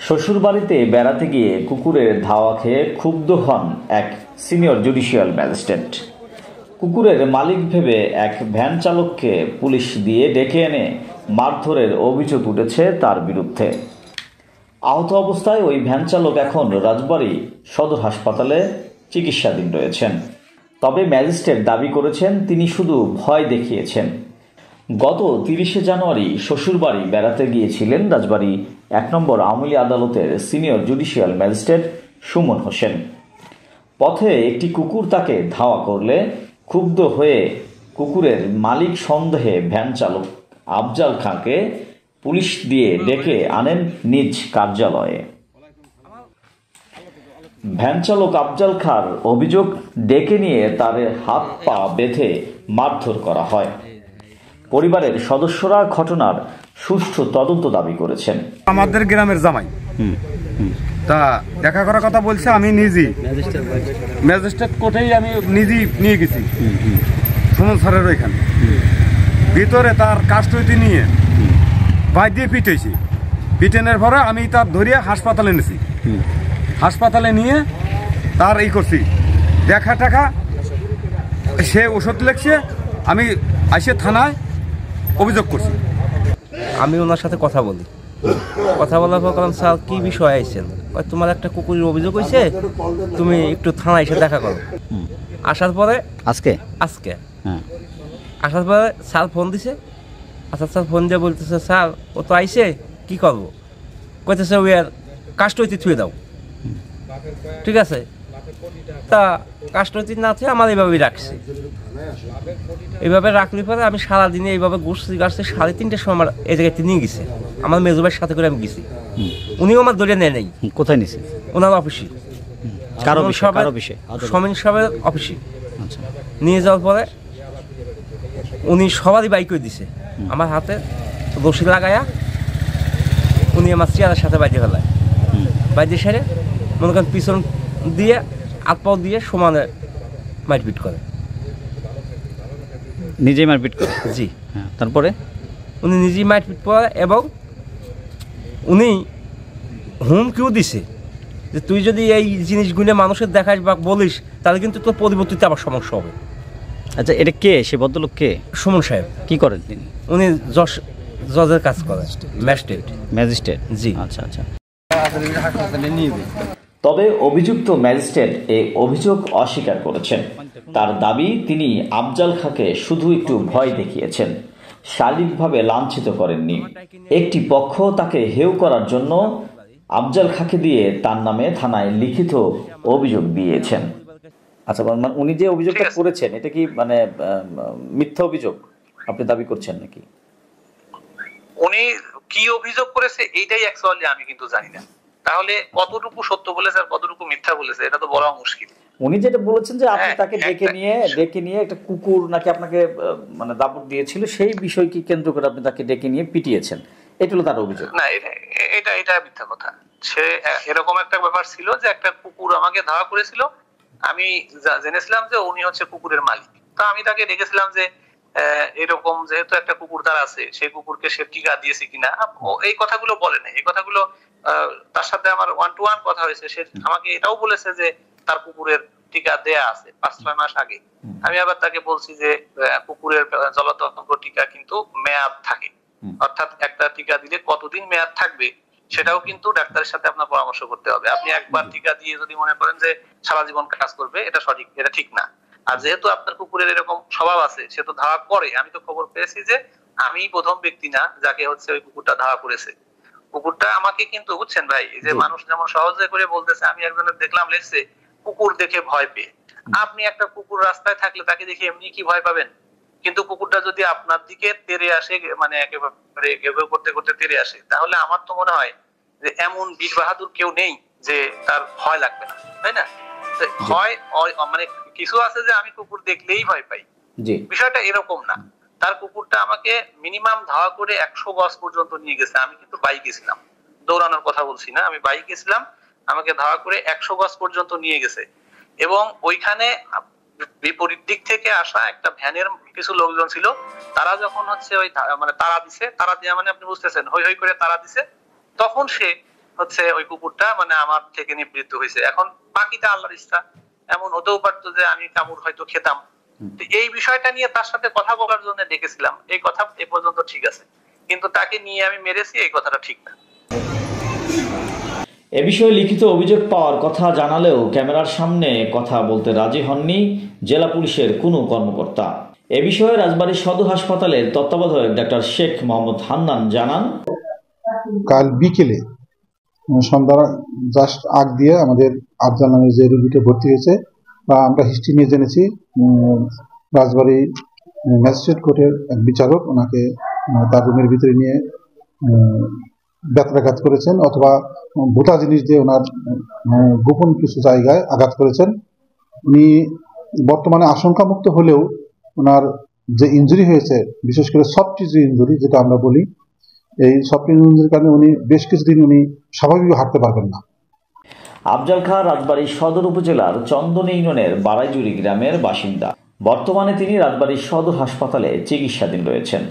শ্বশুরবাড়িতে বেড়াতে গিয়ে কুকুরের ধাওয়া খেয়ে ক্ষুব্ধ হন এক সিনিয়র জুডিশিয়াল ম্যাজিস্ট্রেট। কুকুরের মালিক ভেবে এক ভ্যান চালককে পুলিশ দিয়ে ডেকে এনে মারধরের অভিযোগ উঠেছে তার বিরুদ্ধে। আহত অবস্থায় ওই ভ্যান চালক এখন রাজবাড়ী সদর হাসপাতালে চিকিৎসাধীন রয়েছেন। তবে ম্যাজিস্ট্রেট দাবি করেছেন তিনি শুধু ভয় দেখিয়েছেন। গত ৩০শে জানুয়ারি শ্বশুরবাড়ি বেড়াতে গিয়েছিলেন রাজবাড়ী ১ নম্বর আওয়ামী আদালতের senior judicial magistrate Suman Hossain. পথে একটি কুকুর তাকে ধাওয়া করলে ক্ষুব্ধ হয়ে কুকুরের মালিক সন্দেহে ভ্যান চালক আফজাল খাঁকে পুলিশ দিয়ে ডেকে আনেন নিজ কার্যালয়ে। ভ্যান চালক আফজাল খাঁর অভিযোগ, ডেকে নিয়ে তার হাত পা বেঁধে মারধর করা হয়। পরিবারের সদস্যরা ঘটনার সুষ্ঠু তদন্ত দাবি করেছেন। আমাদের গ্রামের জামাই তা দেখা করার কথা বলছে, আমি নিজেই ম্যাজিস্ট্রেট কোর্টেই আমি নিজেই নিয়ে গেছি সুমন স্যারের ওইখানে। ভিতরে তার কাস্টডি নিয়ে বাইর দিয়ে পিটেছি। পিটেনের পরে আমি তার ধরিয়ে হাসপাতালে এনেছি। হাসপাতালে নিয়ে তার এই করছি, দেখা টাকা সে ওষুধ লেখছে, আমি আসে থানায় অভিযোগ করছি। আমি ওনার সাথে কথা বলি, কথা বলার পর কারণ স্যার কী বিষয় আইছেন, তোমার একটা কুকুরের অভিযোগ হয়েছে, তুমি একটু থানায় এসে দেখা করো। আসার পরে আজকে আসার পরে স্যার ফোন দিছে। আচ্ছা স্যার ফোন দিয়ে বলতেছে, স্যার ও তো আইসে, কী করবো? কইতেছে ওই আর কাস্টডিতে থুয়ে দাও। ঠিক আছে, তা কাস্টডি না থুয়ে আমার এইভাবেই রাখছে। এইভাবে রাখলে পরে আমি সারাদিনে এইভাবে ঘুরছি গাছছি। 3:30টার সময় আমার এই জায়গায় নিয়ে গেছে, আমার মেজবাইয়ের সাথে করে আমি গেছি। উনিও আমার দৌড়ে নেয় নাই। কোথায় নিছে? ওনার অফিসে, সমীন সাহেবের অফিসে নিয়ে যাওয়ার পরে উনি সবারই বাইক করে দিছে। আমার হাতে রশি লাগায়া উনি আমার চেয়ারের সাথে বাইরে ফেলায়। বাইরে সেরে মনে করেন পিছন দিয়ে হাত পাও দিয়ে সমানে মারপিট করে। নিজেই মারপিট করে? জি। তারপরে উনি নিজেই মারপিট করে এবং উনি হুমকিও দিছে যে তুই যদি এই জিনিসগুলো মানুষের দেখাস বা বলিস তাহলে কিন্তু তোর পরিবর্তিতে আবার সমস্যা হবে। আচ্ছা, এটা কে? সে ভদ্রলোক কে? সুমন সাহেব। কি করেন তিনি? উনি জজের কাজ করেন, ম্যাজিস্ট্রেট। জি। আচ্ছা আচ্ছা। তবে অভিযুক্ত ম্যাজিস্ট্রেট এই অভিযোগ অস্বীকার করেছেন। তার দাবি, তিনি আফজাল খাঁকে শুধু একটু ভয় দেখিয়েছেন, শারীরিকভাবে লাঞ্ছিত করেননি। একটি পক্ষ তাকে হেয় করার জন্য আফজাল খাঁকে দিয়ে তার নামে থানায় লিখিত অভিযোগ দিয়েছেন। আচ্ছা, উনি যে অভিযোগটা করেছেন এটা কি মানে মিথ্যা অভিযোগ আপনি দাবি করছেন নাকি? উনি কি অভিযোগ করেছে এইটাই অ্যাকচুয়ালি আমি কিন্তু জানি না। তাহলে কতটুকু সত্য বলেছে আর কতটুকু মিথ্যা বলেছে এটা তো বলা মুশকিল। উনি যেটা বলেছেন যে আপনি তাকে ডেকে নিয়ে একটা কুকুর নাকি আপনাকে মানে দাপট দিয়েছিল, সেই বিষয়কে কেন্দ্র করে আপনি তাকে ডেকে নিয়ে পিটিয়েছেন, এটা হলো তার অভিযোগ। না, এটা মিথ্যা কথা। সে এরকম একটা ব্যাপার ছিল যে একটা কুকুর আমাকে ধাওয়া করেছিল। আমি জেনেছিলাম যে উনি হচ্ছে কুকুরের মালিক। তো আমি তাকে ডেকেছিলাম যে এরকম যেহেতু একটা কুকুর তার আছে, সেই কুকুরকে সে টিকা দিয়েছে কিনা। এই কথাগুলো বলে নাই, এই কথাগুলো তার সাথে আমার 1-to-1 কথা হয়েছে। সে আমাকে এটাও বলেছে যে তার কুকুরের টিকা দেয়া আছে 5-6 মাস আগে। আমি আবার তাকে বলছি যে কুকুরের জলাতঙ্ক টিকা কিন্তু মেয়াদ থাকে, অর্থাৎ একটা টিকা দিলে কতদিন মেয়াদ থাকবে সেটাও কিন্তু ডাক্তারের সাথে আপনার পরামর্শ করতে হবে। আপনি একবার টিকা দিয়ে যদি মনে করেন যে সারা জীবন কাজ করবে, এটা সঠিক, এটা ঠিক না। আর যেহেতু আপনার কুকুরের এরকম স্বভাব আছে, সে তো ধাওয়া করে। আমি তো খবর পেয়েছি যে আমি প্রথম ব্যক্তি না যাকে হচ্ছে ওই কুকুরটা ধাওয়া করেছে। কুকুরটা আমাকে কিন্তু, বুঝছেন ভাই, এই যে মানুষ যেমন সহজে করে বলতেছে, আমি একজনের দেখলাম লেখছে কুকুর দেখে ভয় পেয়ে। আপনি একটা কুকুর রাস্তায় থাকলে তাকে দেখে এমনি কি ভয় পাবেন? কিন্তু কুকুরটা যদি আপনার দিকে তেড়ে আসে, মানে একেবারে ঘেউ করতে করতে তেড়ে আসে, তাহলে আমার তো মনে হয় যে এমন বীর বাহাদুর কেউ নেই যে তার ভয় লাগবে না, তাই না? ভয় মানে কিছু আছে যে আমি কুকুর দেখলেই ভয় পাই, বিষয়টা এরকম না। তার কুকুরটা আমাকে মিনিমাম ধাওয়া করে 100 গজ পর্যন্ত নিয়ে গেছে। আমি কিন্তু বাইক গেছিলাম, দৌড়ানোর কথা বলছি না, আমি বাইক গেছিলাম। আমাকে ধাওয়া করে 100 গজ পর্যন্ত নিয়ে গেছে এবং ওইখানে বিপরীত দিক থেকে আসা একটা ভ্যানের কিছু লোকজন ছিল। তারা যখন হচ্ছে ওই মানে তারা দিছে, তারা দিয়ে মানে আপনি বুঝতেছেন, হই হই করে তারা দিছে, তখন সে হচ্ছে ওই কুকুরটা মানে আমার থেকে নিবৃত্ত হয়েছে। এখন বাকিটা আল্লাহর ইচ্ছা, এমন হতেও পারতো যে আমি কামড় হয়তো খেতাম। এই বিষয়টা নিয়ে তার সাথে কথা বলার জন্য ডেকেছিলাম, এই কথা এ পর্যন্ত ঠিক আছে, কিন্তু তাকে নিয়ে আমি মেরেছি এই কথাটা ঠিক না। এ বিষয়ে লিখিত অভিযোগ পাওয়ার কথা জানালেও ক্যামেরার সামনে কথা বলতে রাজি হননি জেলা পুলিশের কোনো কর্মকর্তা। এ বিষয়ে রাজবাড়ী সদর হাসপাতালের তত্ত্বাবধায়ক ডাক্তার শেখ মোহাম্মদ হান্নান জানান, কাল বিকেলে সন্ধ্যা জাস্ট আগ দিয়ে আমাদের আফজাল নামের যে রোগীটা ভর্তি হয়েছে বা আমরা হিস্ট্রি নিয়ে জেনেছি, রাজবাড়ী ম্যাজিস্ট্রেট কোর্টের এক বিচারক ওনাকে তার রুমের ভিতরে নিয়ে ব্যথাঘাত করেছেন অথবা ভোতা জিনিস দিয়ে ওনার গোপন কিছু জায়গায় আঘাত করেছেন। উনি বর্তমানে আশঙ্কামুক্ত হলেও ওনার যে ইনজুরি হয়েছে, বিশেষ করে সফট টিস্যু ইনজুরি যেটা আমরা বলি, এই সফট টিস্যু ইনজুরির কারণে উনি বেশ কিছুদিন উনি স্বাভাবিকভাবে হাঁটতে পারবেন না। আফজাল খাঁ রাজবাড়ী সদর উপজেলার চন্দনী ইউনিয়নের বারাইজুরি গ্রামের বাসিন্দা। বর্তমানে তিনি রাজবাড়ী সদর হাসপাতালে চিকিৎসাধীন রয়েছেন।